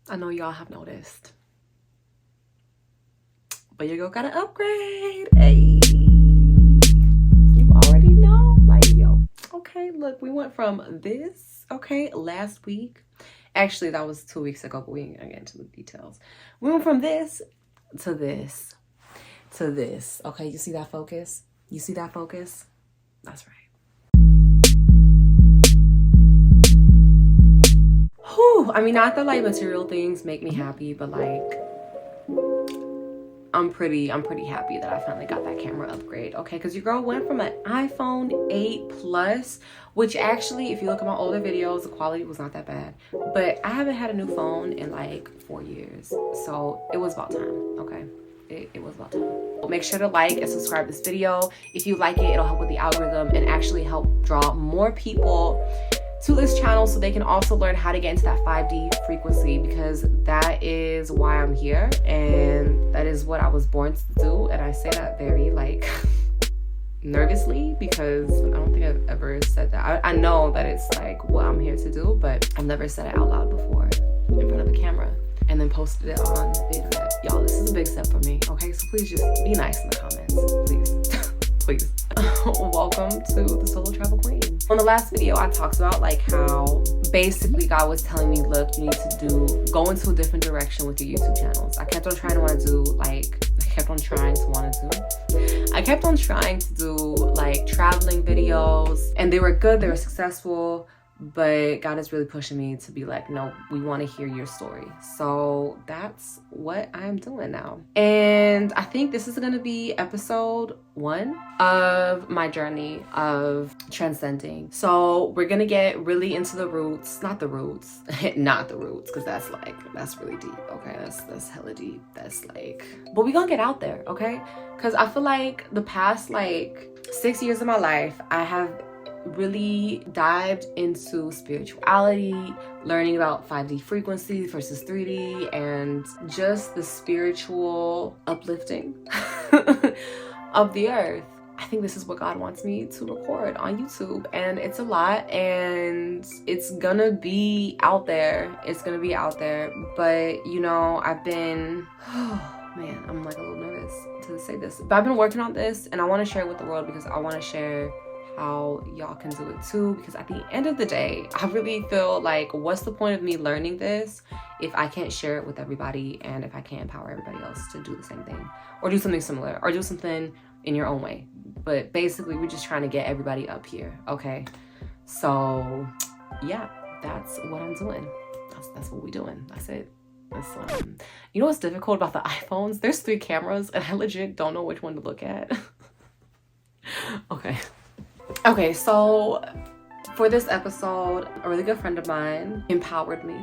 I know y'all have noticed. But your girl got an upgrade. Hey. You already know. Like, yo. Okay, look, we went from this, okay, last week. Actually, that was 2 weeks ago, but we ain't gonna get into the details. We went from this to this to this. Okay, you see that focus? You see that focus? That's right. Whew, I mean, not that like material things make me happy, but like I'm pretty happy that I finally got that camera upgrade, okay? Because your girl went from an iPhone 8 Plus, which actually, if you look at my older videos, the quality was not that bad. But I haven't had a new phone in like 4 years, so it was about time, okay? It was about time. Make sure to like and subscribe this video. If you like it, it'll help with the algorithm and actually help draw more people to this channel so they can also learn how to get into that 5D frequency, because that is why I'm here and that is what I was born to do. And I say that very like nervously because I don't think I've ever said that. I know that it's like what I'm here to do, but I've never said it out loud before in front of a camera and then posted it on the internet. Y'all, this is a big step for me, okay? So please just be nice in the comments, please. Please. Welcome to the Solo Travel Queen. On the last video, I talked about like how basically God was telling me, look, you need to go into a different direction with your YouTube channels. I kept on trying to do like traveling videos, and they were good, they were successful, but God is really pushing me to be like, no, we want to hear your story. So that's what I'm doing now. And I think this is going to be episode 1 of my journey of transcending. So we're going to get really into the roots, not the roots, because that's really deep. Okay. That's hella deep. That's like, but we're going to get out there. Okay. Because I feel like the past like 6 years of my life, I have really dived into spirituality, learning about 5D frequency versus 3D, and just the spiritual uplifting of the earth. I think this is what God wants me to record on YouTube, and it's a lot, and it's gonna be out there. But you know, I've been man, I'm like a little nervous to say this, but I've been working on this and I want to share it with the world because I want to share how y'all can do it too, because at the end of the day, I really feel like, what's the point of me learning this if I can't share it with everybody, and if I can't empower everybody else to do the same thing or do something similar or do something in your own way. But basically, we're just trying to get everybody up here, okay? So yeah, that's what I'm doing. That's what we're doing. That's it. You know what's difficult about the iPhones? There's 3 cameras and I legit don't know which one to look at. Okay, so for this episode, a really good friend of mine empowered me.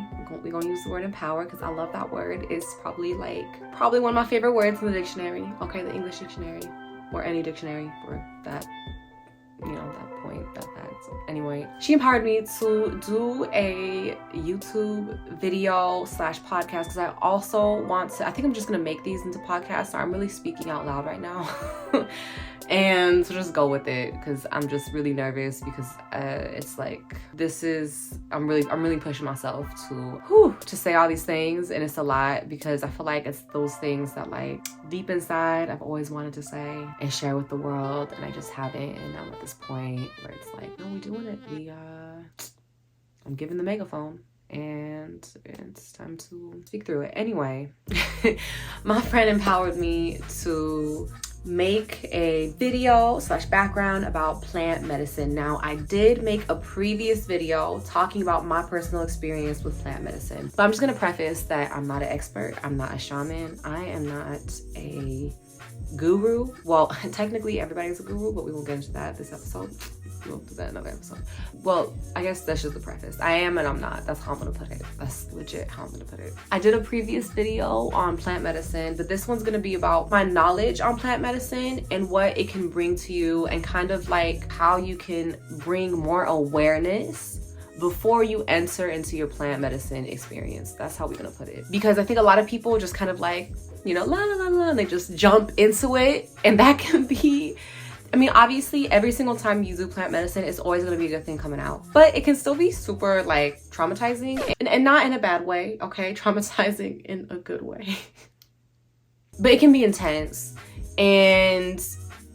We're gonna use the word empower because I love that word. It's probably one of my favorite words in the dictionary. Okay, the English dictionary or any dictionary for that, you know, that point, so anyway, she empowered me to do a YouTube video / podcast because I also want to, I think I'm just gonna make these into podcasts. So I'm really speaking out loud right now. And so just go with it because I'm just really nervous because it's like, I'm really pushing myself to say all these things, and it's a lot because I feel like it's those things that like deep inside I've always wanted to say and share with the world, and I just haven't. And I'm at this point where it's like, no, we're doing it. I'm giving the megaphone and it's time to speak through it. Anyway, my friend empowered me to make a video / background about plant medicine. Now, I did make a previous video talking about my personal experience with plant medicine, but I'm just gonna preface that I'm not an expert, I'm not a shaman, I am not a guru. Well, technically everybody's a guru, but we won't get into that this episode. We'll do that another episode. Well, I guess that's just the preface. I am and I'm not. That's how I'm gonna put it. That's legit how I'm gonna put it. I did a previous video on plant medicine, but this one's gonna be about my knowledge on plant medicine and what it can bring to you, and kind of like how you can bring more awareness before you enter into your plant medicine experience. That's how we're gonna put it. Because I think a lot of people just kind of like, you know, la la la la, and they just jump into it, and that can be I mean, obviously every single time you do plant medicine, it's always going to be a good thing coming out, but it can still be super like traumatizing, and not in a bad way, okay? Traumatizing in a good way. But it can be intense, and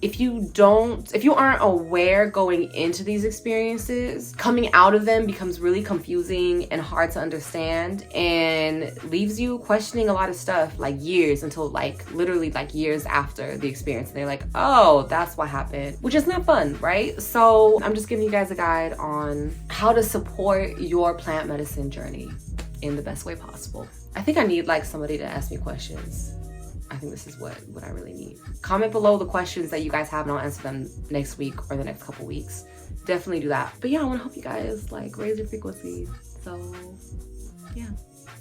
if you aren't aware going into these experiences, coming out of them becomes really confusing and hard to understand, and leaves you questioning a lot of stuff like years, until like literally like years after the experience. And they're like, oh, that's what happened, which is not fun, right? So I'm just giving you guys a guide on how to support your plant medicine journey in the best way possible. I think I need like somebody to ask me questions. I think this is what I really need. Comment below the questions that you guys have, and I'll answer them next week or the next couple weeks. Definitely do that. But yeah, I want to help you guys like raise your frequency. So yeah,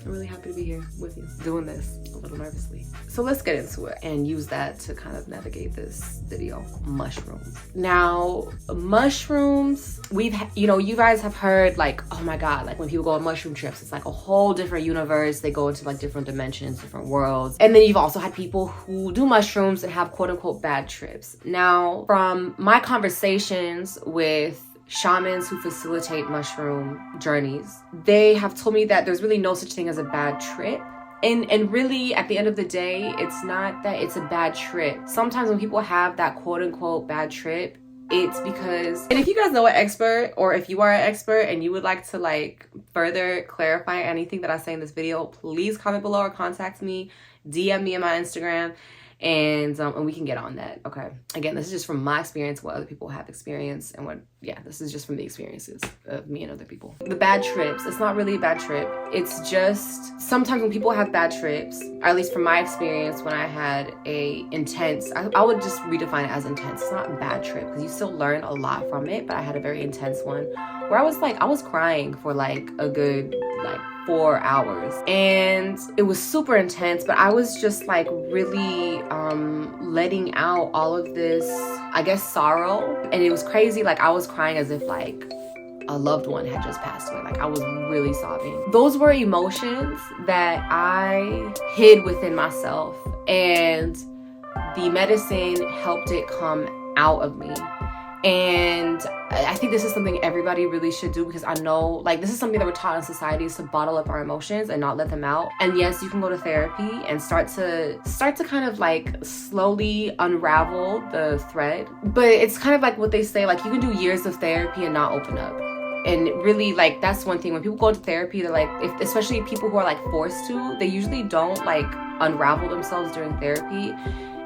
I'm really happy to be here with you doing this a little nervously. So let's get into it and use that to kind of navigate this video. Mushrooms. Now, mushrooms, you guys have heard like, oh my God, like when people go on mushroom trips, it's like a whole different universe. They go into like different dimensions, different worlds. And then you've also had people who do mushrooms and have quote unquote bad trips. Now, from my conversations with shamans who facilitate mushroom journeys, they have told me that there's really no such thing as a bad trip. And really, at the end of the day, it's not that it's a bad trip. Sometimes when people have that quote unquote bad trip, it's because, and if you guys know an expert, or if you are an expert and you would like to like further clarify anything that I say in this video, please comment below or contact me, DM me on my Instagram, and we can get on that. Okay, again, this is just from my experience, what other people have experienced, and this is just from the experiences of me and other people. The bad trips, it's not really a bad trip. It's just sometimes when people have bad trips, or at least from my experience, when I had a intense, I would just redefine it as intense. It's not a bad trip because you still learn a lot from it, but I had a very intense one where I was crying for like a good like 4 hours, and it was super intense, but I was just like really letting out all of this, I guess, sorrow. And it was crazy, like I was crying as if like a loved one had just passed away. Like I was really sobbing. Those were emotions that I hid within myself, and the medicine helped it come out of me. And I think this is something everybody really should do, because I know like this is something that we're taught in society, is to bottle up our emotions and not let them out. And yes, you can go to therapy and start to kind of like slowly unravel the thread. But it's kind of like what they say, like you can do years of therapy and not open up. And really, like, that's one thing. When people go to therapy, they're like, especially people who are like forced to, they usually don't like unravel themselves during therapy.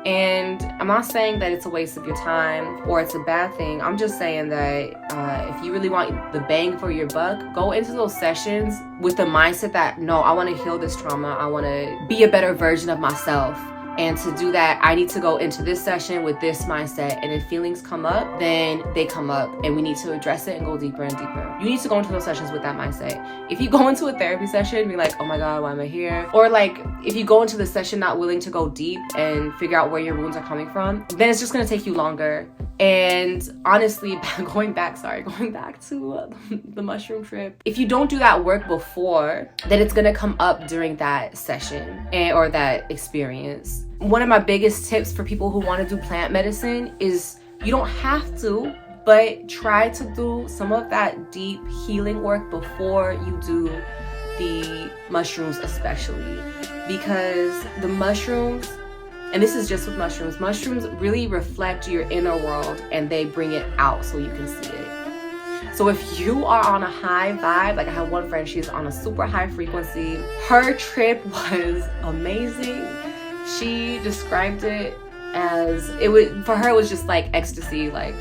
And I'm not saying that it's a waste of your time or it's a bad thing. I'm just saying that if you really want the bang for your buck, go into those sessions with the mindset that, no, I want to heal this trauma. I want to be a better version of myself. And to do that, I need to go into this session with this mindset. And if feelings come up, then they come up, and we need to address it and go deeper and deeper. You need to go into those sessions with that mindset. If you go into a therapy session and be like, oh my God, why am I here? Or like, if you go into the session not willing to go deep and figure out where your wounds are coming from, then it's just gonna take you longer. And honestly, going back to the mushroom trip, if you don't do that work before, then it's gonna come up during that session or that experience. One of my biggest tips for people who want to do plant medicine is you don't have to, but try to do some of that deep healing work before you do the mushrooms, especially because the mushrooms, and this is just with mushrooms really reflect your inner world, and they bring it out so you can see it. So if you are on a high vibe, like I have one friend, she's on a super high frequency. Her trip was amazing. She described it as, for her it was just like ecstasy, like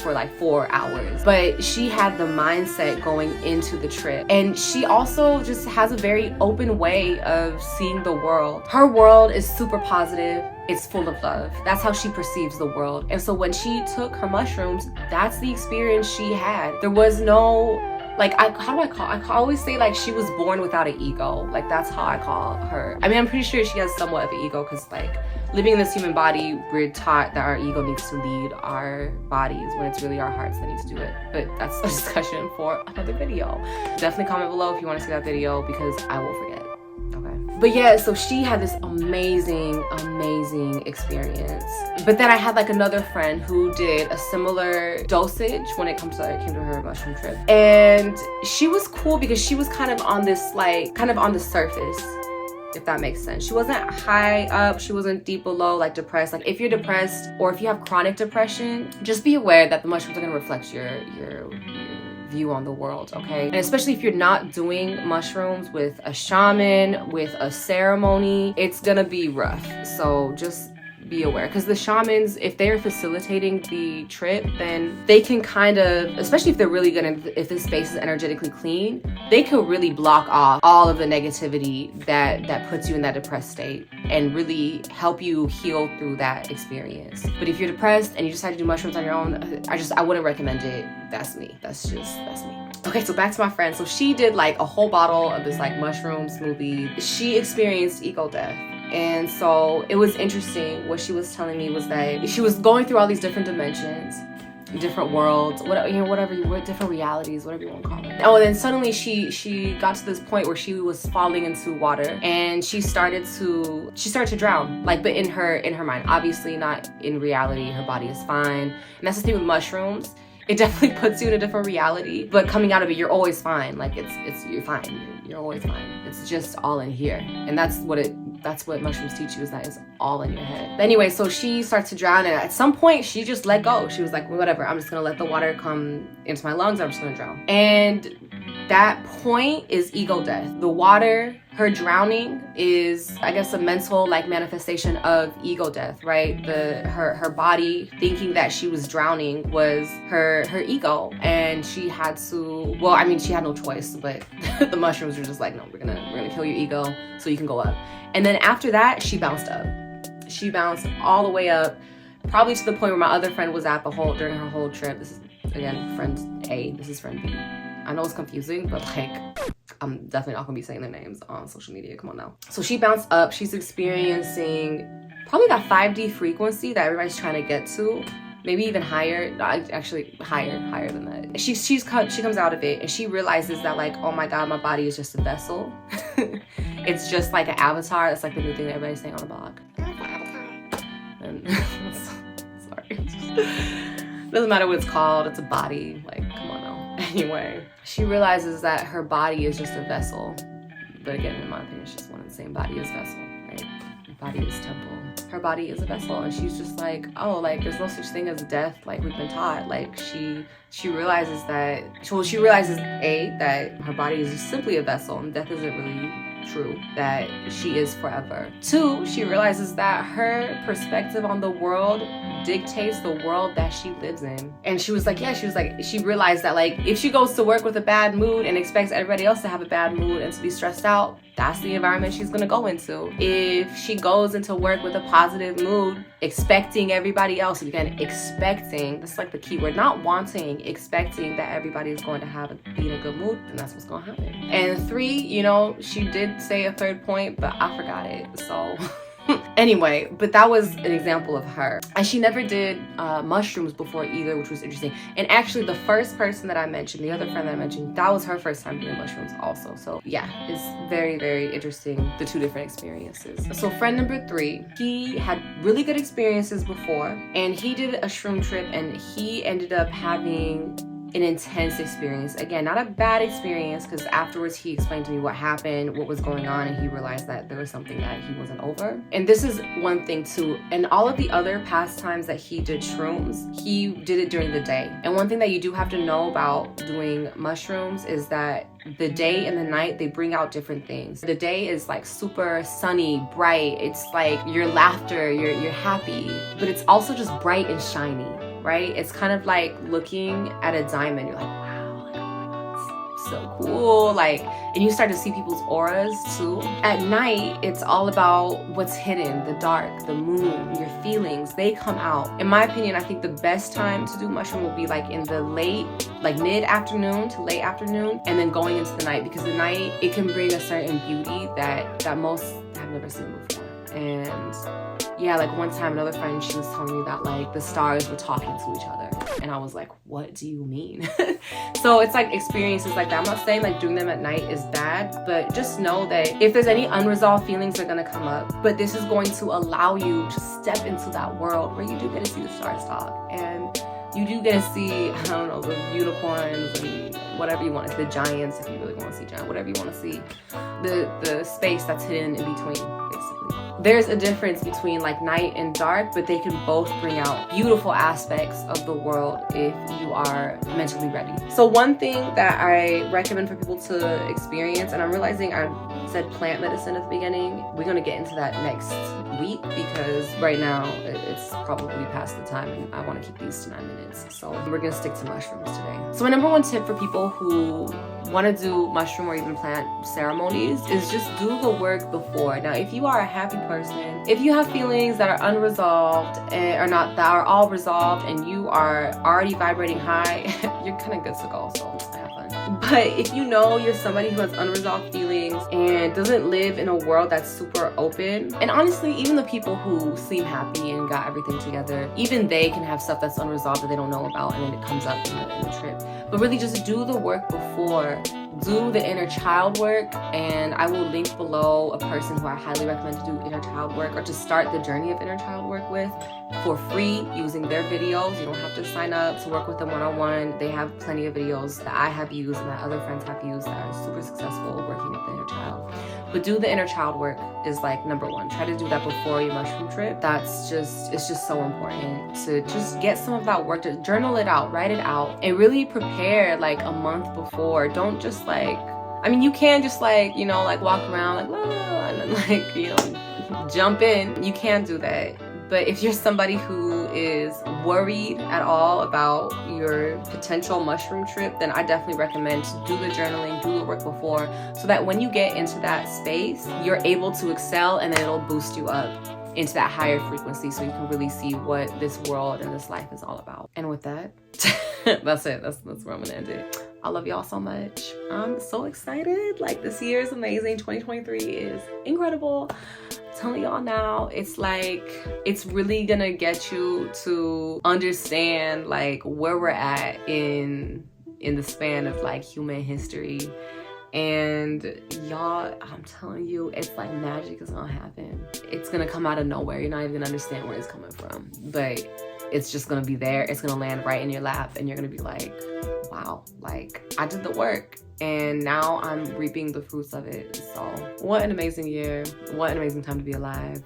for like 4 hours. But she had the mindset going into the trip, and she also just has a very open way of seeing the world. Her world is super positive. It's full of love. That's how she perceives the world. And so when she took her mushrooms, that's the experience she had. There was no, like, I always say like she was born without an ego. Like that's how I call her. I mean, I'm pretty sure she has somewhat of an ego, because like living in this human body, we're taught that our ego needs to lead our bodies when it's really our hearts that need to do it. But that's a discussion for another video. Definitely comment below if you want to see that video, because I will forget. Okay. But yeah, so she had this amazing experience. But then I had like another friend who did a similar dosage when it came to her mushroom trip. And she was cool because she was kind of on this like, kind of on the surface, if that makes sense. She wasn't high up, she wasn't deep below, like depressed. Like if you're depressed or if you have chronic depression, just be aware that the mushrooms are gonna reflect your view on the world, okay? And especially if you're not doing mushrooms with a shaman, with a ceremony, it's gonna be rough. So just be aware, because the shamans, if they're facilitating the trip, then they can kind of, especially if they're really good and if the space is energetically clean, they could really block off all of the negativity that puts you in that depressed state and really help you heal through that experience. But if you're depressed and you decide to do mushrooms on your own, I wouldn't recommend it. That's me. That's me. Okay, so back to my friend. So she did like a whole bottle of this like mushroom smoothie. She experienced ego death. And so it was interesting. What she was telling me was that she was going through all these different dimensions, different worlds, different realities, whatever you want to call it. Oh, and then suddenly she got to this point where she was falling into water, and she started to drown, like, but in her mind, obviously not in reality. Her body is fine, and that's the thing with mushrooms. It definitely puts you in a different reality, but coming out of it, you're always fine. Like you're fine. You're always fine. It's just all in here, and that's what mushrooms teach you, is that it's all in your head. But anyway, so she starts to drown, and at some point she just let go. She was like, well, whatever, I'm just gonna let the water come into my lungs, I'm just gonna drown. And that point is ego death. The water, her drowning, is, I guess, a mental like manifestation of ego death, right? Her body thinking that she was drowning was her ego, and she had to, well, I mean, she had no choice, but the mushrooms were just like, no, we're gonna kill your ego so you can go up. And then after that, she bounced up. She bounced all the way up, probably to the point where my other friend was at during her whole trip. This is, again, friend A, this is friend B. I know it's confusing, but like, I'm definitely not gonna be saying their names on social media, come on now. So she bounced up, she's experiencing probably that 5D frequency that everybody's trying to get to, maybe even higher, actually higher than that. She comes out of it, and she realizes that like, oh my God, my body is just a vessel. It's just like an avatar. That's like the new thing that everybody's saying on the blog. And sorry. Doesn't matter what it's called, it's a body, like, come on now. Anyway, she realizes that her body is just a vessel. But again, in my opinion, it's just one and the same. Body is vessel, right? Body is temple. Her body is a vessel, and she's just like, oh, like, there's no such thing as death, like we've been taught. Like, she realizes that, well, she realizes, A, that her body is just simply a vessel, and death isn't really true, that she is forever. 2, she realizes that her perspective on the world dictates the world that she lives in. And she was like, she realized that like, if she goes to work with a bad mood and expects everybody else to have a bad mood and to be stressed out, that's the environment she's gonna go into. If she goes into work with a positive mood, expecting everybody else, again, expecting, that's like the key word, not wanting, expecting that everybody is going to be in a good mood, then that's what's gonna happen. And 3, she did say a third point, but I forgot it, so anyway, but that was an example of her. And she never did mushrooms before either, which was interesting. And actually, the first person that I mentioned, the other friend that I mentioned, that was her first time doing mushrooms also. So yeah, it's very, very interesting, the 2 different experiences. So friend number 3, he had really good experiences before, and he did a shroom trip, and he ended up having an intense experience. Again, not a bad experience, because afterwards he explained to me what happened, what was going on, and he realized that there was something that he wasn't over. And this is one thing too, and all of the other past times that he did shrooms, he did it during the day. And one thing that you do have to know about doing mushrooms is that the day and the night, they bring out different things. The day is like super sunny, bright. It's like your laughter, you're happy, but it's also just bright and shiny, right? It's kind of like looking at a diamond. You're like, wow, like, oh my God, it's so cool. Like, and you start to see people's auras too. At night, it's all about what's hidden, the dark, the moon, your feelings, they come out. In my opinion, I think the best time to do mushroom will be like in the mid-afternoon to late afternoon, and then going into the night, because the night, it can bring a certain beauty that most have never seen before. And yeah, like one time another friend, she was telling me that like the stars were talking to each other, and I was like, what do you mean? So it's like experiences like that. I'm not saying like doing them at night is bad, but just know that if there's any unresolved feelings, they're gonna come up, but this is going to allow you to step into that world where you do get to see the stars talk, and you do get to see, I don't know, the unicorns and whatever you want, the giants, if you really want to see giants, whatever you want to see, the space that's hidden in between, basically. There's a difference between like night and dark, but they can both bring out beautiful aspects of the world if you are mentally ready. So one thing that I recommend for people to experience, and I'm realizing I said plant medicine at the beginning, we're gonna get into that next week because right now it's probably past the time and I want to keep these to 9 minutes. So we're gonna stick to mushrooms today. So my number one tip for people who want to do mushroom or even plant ceremonies is just do the work before. Now, if you are a happy person, if you have feelings that are unresolved or not, that are all resolved, and you are already vibrating high, you're kind of good to go. So have fun. But if you know you're somebody who has unresolved feelings and doesn't live in a world that's super open, and honestly, even the people who seem happy and got everything together, even they can have stuff that's unresolved that they don't know about, and then it comes up in the trip. But really just do the work before. Do the inner child work, and I will link below a person who I highly recommend to do inner child work or to start the journey of inner child work with for free using their videos. You don't have to sign up to work with them one-on-one. They have plenty of videos that I have used and that other friends have used that are super successful working with the inner child. But do the inner child work is like number one. Try to do that before your mushroom trip. It's just so important to just get some of that work, to journal it out, write it out, and really prepare like a month before. Don't just like, I mean, you can just like, you know, like walk around like, la, and then like, you know, jump in. You can do that. But if you're somebody who is worried at all about your potential mushroom trip, then I definitely recommend to do the journaling, do the work before, so that when you get into that space, you're able to excel, and then it'll boost you up into that higher frequency so you can really see what this world and this life is all about. And with that, that's it. That's where I'm gonna end it. I love y'all so much. I'm so excited. Like, this year is amazing. 2023 is incredible. Telling y'all now, it's like, it's really gonna get you to understand like where we're at in the span of like human history. And y'all, I'm telling you, it's like magic is gonna happen. It's gonna come out of nowhere. You're not even gonna understand where it's coming from, but it's just gonna be there. It's gonna land right in your lap, and you're gonna be like, wow, like I did the work. And now I'm reaping the fruits of it. So what an amazing year. What an amazing time to be alive.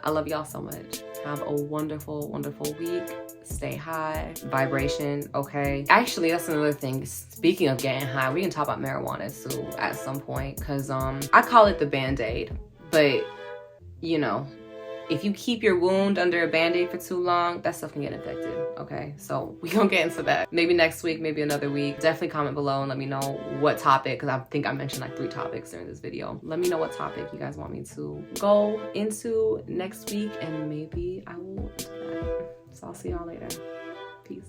I love y'all so much. Have a wonderful, wonderful week. Stay high. Vibration, okay? Actually, that's another thing. Speaking of getting high, we can talk about marijuana too at some point. Because I call it the Band-Aid. But, you know, if you keep your wound under a Band-Aid for too long, that stuff can get infected, okay? So we gonna get into that. Maybe next week, maybe another week. Definitely comment below and let me know what topic, because I think I mentioned like 3 topics during this video. Let me know what topic you guys want me to go into next week, and maybe I will do that. So I'll see y'all later. Peace.